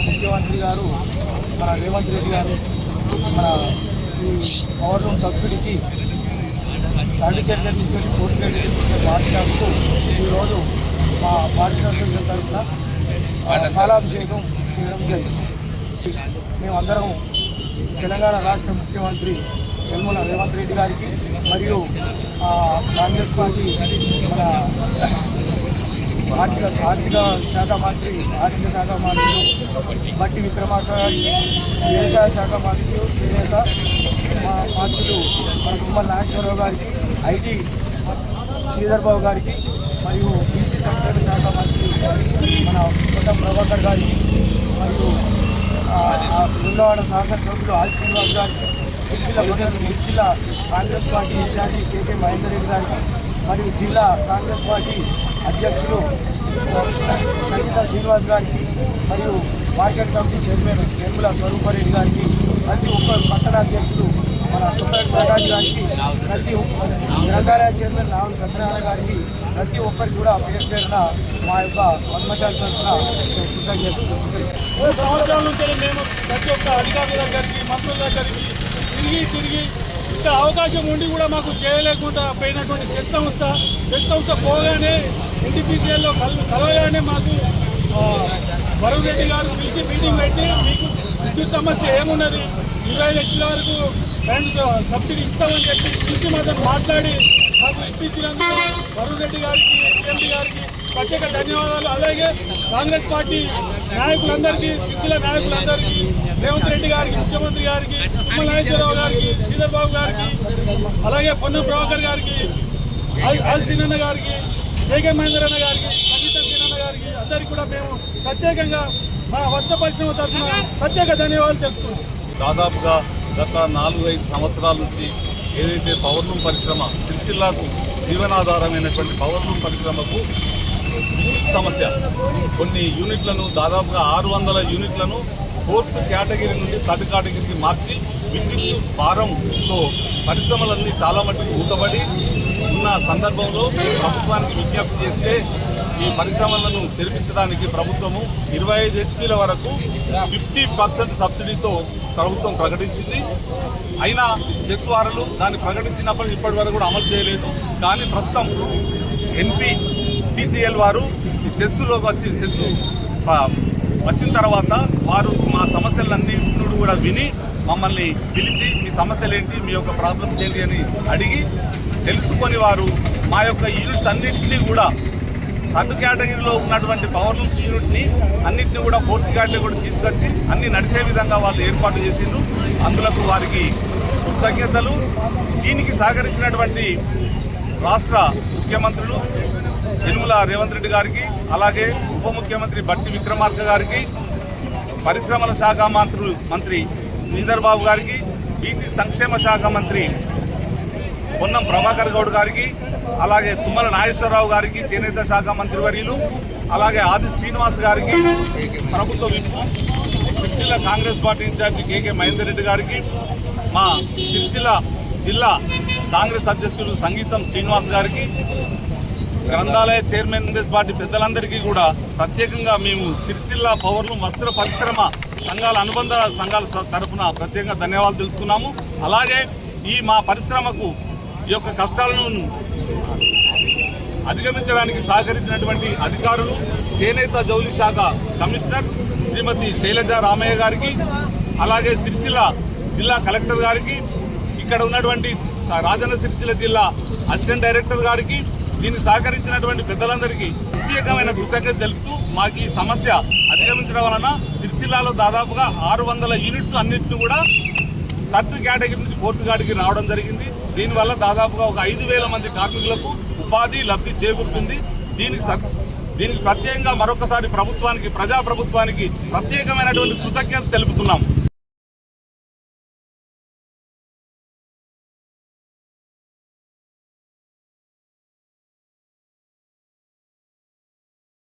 ముఖ్యమంత్రి గారు మన రేవంత్ రెడ్డి గారు మన ఈ పవర్ లూమ్ సబ్సిడీకి థర్డ్ కేటగిరీ నుంచి ఫోర్త్ కేటగిరీ నుంచి మార్చడానికి ఈరోజు మా పారిశ్రామిక తరఫున పాలాభిషేకం చేయడం జరిగింది. మేమందరం తెలంగాణ రాష్ట్ర ముఖ్యమంత్రి యనమల రేవంత్ రెడ్డి గారికి మరియు కాంగ్రెస్ పార్టీ మన ఆర్థిక శాఖ మంత్రి బట్టి విక్రమార్క గారికి, వ్యవసాయ శాఖ మంత్రి చేనేత మా మంత్రులు మన తుమ్మల నాగేశ్వరరావు గారికి, ఐటీ శ్రీధర్ బాబు గారికి మరియు బీసీ సంక్షేమ శాఖ మంత్రి మన కొత్త ప్రభాకర్ గారికి మరియు గుండవాడ శాసనసభ్యులు ఆల్ శ్రీనివాస్ గారికి, సిరిసిల్ల కాంగ్రెస్ పార్టీ ఇన్ఛార్జి కేకే మహేందర్ రెడ్డి గారికి మరియు జిల్లా కాంగ్రెస్ పార్టీ అధ్యక్షులు సంగీత శ్రీనివాస్ గారికి మరియు market committee chairman Nirmala Swarupa Reddy గారికి, ప్రతి ఒక్క పట్టణ అధ్యక్షులు మన చుట్టాటి ప్రకాష్ గారికి, ప్రతి గ్రంథాలయ చైర్మన్ నావల్ సత్యనారాయణ గారికి, ప్రతి ఒక్కరికి కూడా పేరున మా యొక్క పద్మశాల తరఫున కృతజ్ఞతలు. 3 సంవత్సరాల నుంచి మేము ప్రతి ఒక్క అధికారుల దగ్గరికి, మంత్రుల దగ్గరికి తిరిగి ఇంకా అవకాశం ఉండి కూడా మాకు చేయలేకుండా పోయినటువంటి సెస్ సంస్థ పోగానే ఎన్టీపీసీఎల్లో కలవగానే మాకు వరుణ్ రెడ్డి గారు పిలిచి మీటింగ్ పెట్టి మీకు విద్యుత్ సమస్య ఏమున్నది, 20 లక్షల వరకు కరెంటు సబ్సిడీ ఇస్తామని చెప్పి పిలిచి మాతో మాట్లాడి మాకు ఇప్పించినందుకు వరుణ్ రెడ్డి గారికి, సీఎండీ గారికి ప్రత్యేక ధన్యవాదాలు. అలాగే కాంగ్రెస్ పార్టీ నాయకులందరికీ, సిరిసిల్ల నాయకులందరికీ, రేవంత్ రెడ్డి గారికి, ముఖ్యమంత్రి గారికి, తుమ్మల నాగేశ్వరరావు గారికి, శ్రీధర్ బాబు గారికి, అలాగే పొన్నం ప్రభాకర్ గారికి, ఆల్ సీనన్న గారికి, కేకే మహేందర్ అన్న గారికి, సంగీత సీనన్న గారికి అందరికీ కూడా మేము ప్రత్యేకంగా మా వస్త్ర పరిశ్రమ తరఫున ప్రత్యేక ధన్యవాదాలు తెలుపుతున్నాం. దాదాపుగా గత 4-5 సంవత్సరాల నుంచి ఏదైతే పవర్ లూమ్ పరిశ్రమ సిరిసిల్లాకు జీవనాధారమైనటువంటి పవర్ లూమ్ పరిశ్రమకు విద్యుత్ సమస్య, కొన్ని యూనిట్లను దాదాపుగా 600 యూనిట్లను 4th కేటగిరీ నుండి 3rd కేటగిరీకి మార్చి విద్యుత్ భారంతో పరిశ్రమలన్నీ చాలా మట్టుకు ఊతబడి ఉన్న సందర్భంలో ప్రభుత్వానికి విజ్ఞప్తి చేస్తే ఈ పరిశ్రమలను తెరిపించడానికి ప్రభుత్వము 25 హెచ్పీల వరకు 50% సబ్సిడీతో ప్రభుత్వం ప్రకటించింది. అయినా సెస్ వారులు దాన్ని ప్రకటించినప్పుడు ఇప్పటి వరకు కూడా అమలు చేయలేదు. కానీ ప్రస్తుతం ఎన్టీపీసీఎల్ వారు ఈ సెస్సులోకి వచ్చిన తర్వాత వారు మా సమస్యలన్నీ కూడా విని మమ్మల్ని పిలిచి మీ సమస్యలేంటి, మీ యొక్క ప్రాబ్లమ్స్ ఏంటి అని అడిగి తెలుసుకొని వారు మా యొక్క యూనిట్స్ అన్నింటినీ కూడా 3rd కేటగిరీలో ఉన్నటువంటి పవర్ లూమ్స్ యూనిట్ని అన్నింటినీ కూడా 4th కేటగిరీ తీసుకొచ్చి అన్ని నడిచే విధంగా వాళ్ళు ఏర్పాటు చేసిండ్రు. అందులకు వారికి కృతజ్ఞతలు. దీనికి సహకరించినటువంటి రాష్ట్ర ముఖ్యమంత్రులు యనమల రేవంత్ రెడ్డి గారికి, అలాగే ఉప ముఖ్యమంత్రి బట్టి విక్రమార్క గారికి, పరిశ్రమల శాఖ మంత్రి శ్రీధర్ బాబు గారికి, బీసీ సంక్షేమ శాఖ మంత్రి పొన్నం ప్రభాకర్ గౌడ్ గారికి, అలాగే తుమ్మల నాగేశ్వరరావు గారికి, చేనేత శాఖ మంత్రివర్యులు, అలాగే ఆది శ్రీనివాస్ గారికి, ప్రభుత్వ విప్పు సిరిసిల్ల కాంగ్రెస్ పార్టీ ఇన్ఛార్జి కేకే మహేందర్ రెడ్డి గారికి, మా సిరిసిల్ల జిల్లా కాంగ్రెస్ అధ్యక్షులు సంగీతం శ్రీనివాస్ గారికి, గ్రంథాలయ చైర్మన్ కాంగ్రెస్ పార్టీ పెద్దలందరికీ కూడా ప్రత్యేకంగా మేము సిరిసిల్ల పవర్ లూమ్ వస్త్ర పరిశ్రమ సంఘాల అనుబంధ సంఘాల తరఫున ప్రత్యేకంగా ధన్యవాదాలు తెలుపుతున్నాము. అలాగే ఈ మా పరిశ్రమకు ఈ యొక్క కష్టాలను అధిగమించడానికి సహకరించినటువంటి అధికారులు, చేనేత జౌలి శాఖ కమిషనర్ శ్రీమతి శైలజ రామయ్య గారికి, అలాగే సిరిసిల్ల జిల్లా కలెక్టర్ గారికి, ఇక్కడ ఉన్నటువంటి రాజన్న సిరిసిల్ల జిల్లా అసిస్టెంట్ డైరెక్టర్ గారికి, దీన్ని సహకరించినటువంటి పెద్దలందరికీ ప్రత్యేకమైన కృతజ్ఞత తెలుపుతూ మాకు ఈ సమస్య అధిగమించడం వలన సిరిసిల్లాలో దాదాపుగా 600 యూనిట్స్ అన్నింటినీ కూడా 3rd కేటగిరీ నుంచి 4th కేటగిరీ రావడం జరిగింది. దీనివల్ల దాదాపుగా ఒక 5,000 మంది కార్మికులకు ఉపాధి లబ్ధి చేకూరుతుంది. దీనికి ప్రత్యేకంగా మరొకసారి ప్రభుత్వానికి, ప్రజాప్రభుత్వానికి ప్రత్యేకమైనటువంటి కృతజ్ఞత తెలుపుతున్నాం.